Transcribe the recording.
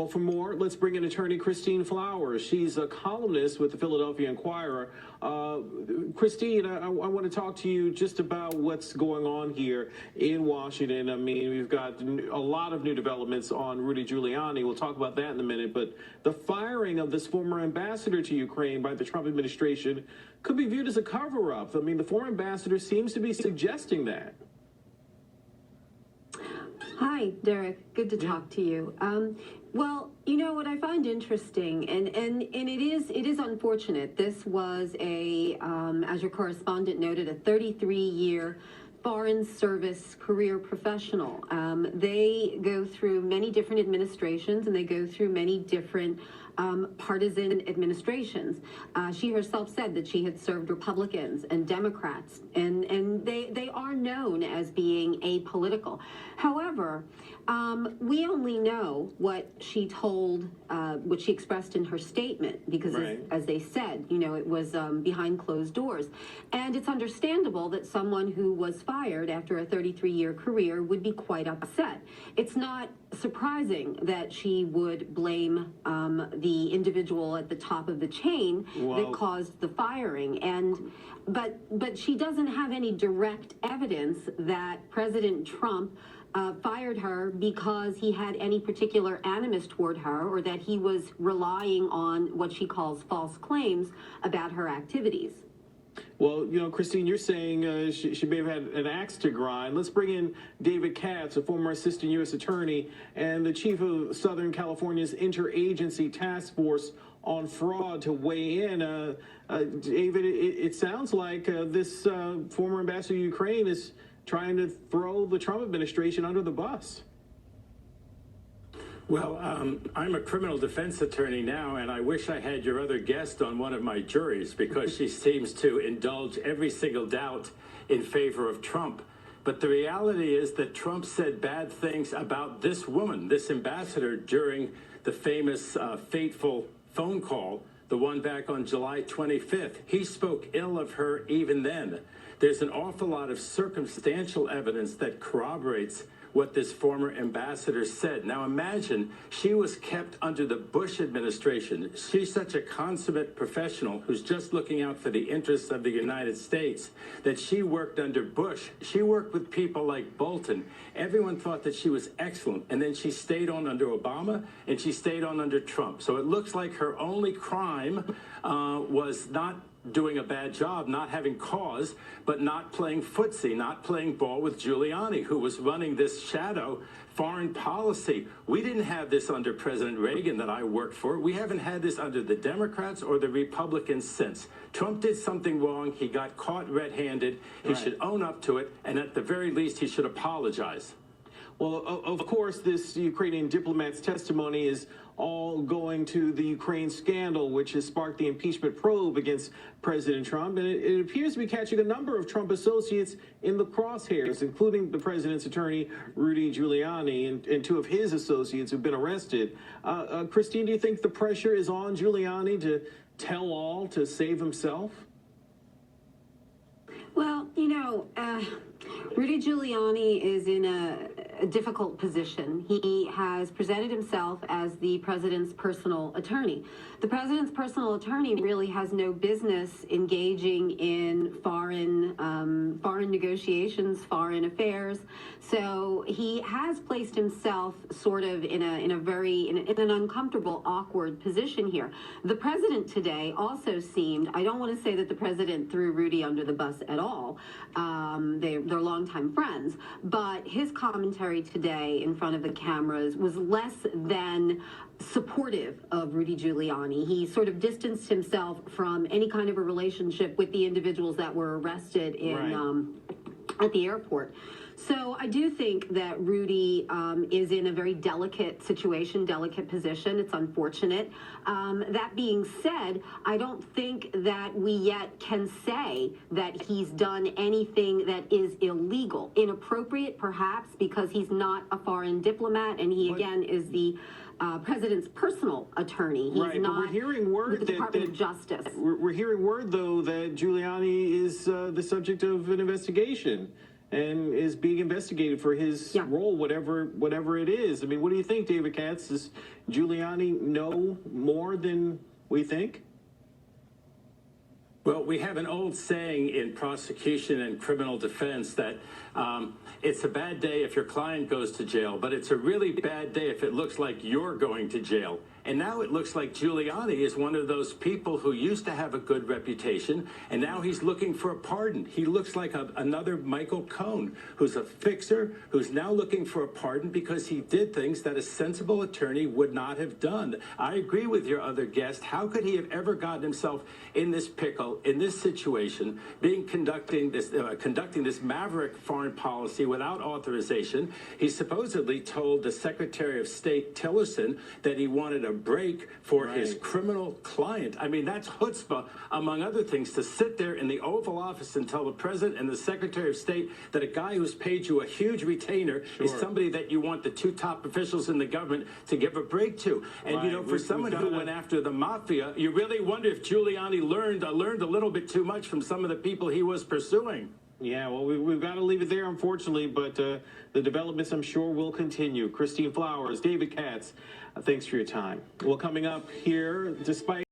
Well, for more, let's bring in attorney Christine Flowers. She's a columnist with the Philadelphia Inquirer. Christine, I want to talk to you just about what's going on here in Washington. I mean, we've got a lot of new developments on Rudy Giuliani. We'll talk about that in a minute. But the firing of this former ambassador to Ukraine by the Trump administration could be viewed as a cover-up. I mean, the former ambassador seems to be suggesting that. Hi, Derek. Good to talk to you. Well, you know what I find interesting, and it is unfortunate. This was as your correspondent noted, a 33-year Foreign Service career professional. They go through many different administrations, and they go through many different partisan administrations. She herself said that she had served Republicans and Democrats, and they are known as being apolitical. However, we only know what she told, what she expressed in her statement, because as they said, you know, it was behind closed doors. And it's understandable that someone who was fired after a 33-year career would be quite upset. It's not surprising that she would blame the individual at the top of the chain that caused the firing, but she doesn't have any direct evidence that President Trump fired her because he had any particular animus toward her, or that he was relying on what she calls false claims about her activities. Well, you know, Christine, you're saying she may have had an axe to grind. Let's bring in David Katz, a former assistant U.S. attorney and the chief of Southern California's Interagency Task Force on Fraud, to weigh in. David, it sounds like this former ambassador to Ukraine is trying to throw the Trump administration under the bus. Well, I'm a criminal defense attorney now, and I wish I had your other guest on one of my juries, because she seems to indulge every single doubt in favor of Trump. But the reality is that Trump said bad things about this woman, this ambassador, during the famous fateful phone call, the one back on July 25th. He spoke ill of her even then. There's an awful lot of circumstantial evidence that corroborates what this former ambassador said. Now imagine, she was kept under the Bush administration. She's such a consummate professional who's just looking out for the interests of the United States, that she worked under Bush. She worked with people like Bolton. Everyone thought that she was excellent. And then she stayed on under Obama, and she stayed on under Trump. So it looks like her only crime was not doing a bad job, not having cause, but not playing footsie, not playing ball with Giuliani, who was running this shadow foreign policy. We didn't have this under President Reagan that I worked for. We haven't had this under the Democrats or the Republicans since. Trump did something wrong. He got caught red-handed. He should own up to it, and at the very least, he should apologize. Well, of course, this Ukrainian diplomat's testimony is all going to the Ukraine scandal, which has sparked the impeachment probe against President Trump. And it appears to be catching a number of Trump associates in the crosshairs, including the president's attorney, Rudy Giuliani, and two of his associates who've been arrested. Christine, do you think the pressure is on Giuliani to tell all to save himself? Well, you know, Rudy Giuliani is in a difficult position. He has presented himself as the president's personal attorney. The president's personal attorney really has no business engaging in foreign negotiations, foreign affairs. So he has placed himself sort of in an uncomfortable, awkward position here. The president today also seemed, I don't want to say that the president threw Rudy under the bus at all. They're longtime friends, but his commentary today in front of the cameras was less than supportive of Rudy Giuliani. He sort of distanced himself from any kind of a relationship with the individuals that were arrested in at the airport. So I do think that Rudy is in a very delicate situation, delicate position. It's unfortunate. That being said, I don't think that we yet can say that he's done anything that is illegal. Inappropriate, perhaps, because he's not a foreign diplomat, and he, again, is the president's personal attorney. He's not, but we're hearing word with the Department of Justice. We're hearing word, though, that Giuliani is the subject of an investigation. and is being investigated for his Yeah. role, whatever it is. I mean, what do you think, David Katz? Does Giuliani know more than we think? Well, we have an old saying in prosecution and criminal defense that it's a bad day if your client goes to jail, but it's a really bad day if it looks like you're going to jail. And now it looks like Giuliani is one of those people who used to have a good reputation, and now he's looking for a pardon. He looks like another Michael Cohen, who's a fixer, who's now looking for a pardon because he did things that a sensible attorney would not have done. I agree with your other guest. How could he have ever gotten himself in this pickle, in this situation, conducting this maverick foreign policy without authorization? He supposedly told the Secretary of State Tillerson that he wanted a break for his criminal client. I mean, that's chutzpah, among other things, to sit there in the Oval Office and tell the President and the Secretary of State that a guy who's paid you a huge retainer is somebody that you want the two top officials in the government to give a break to. And, you know, for someone who went after the mafia, you really wonder if Giuliani learned a little bit too much from some of the people he was pursuing. Yeah, well, we've got to leave it there, unfortunately, but the developments, I'm sure, will continue. Christine Flowers, David Katz, thanks for your time. Well, coming up here, despite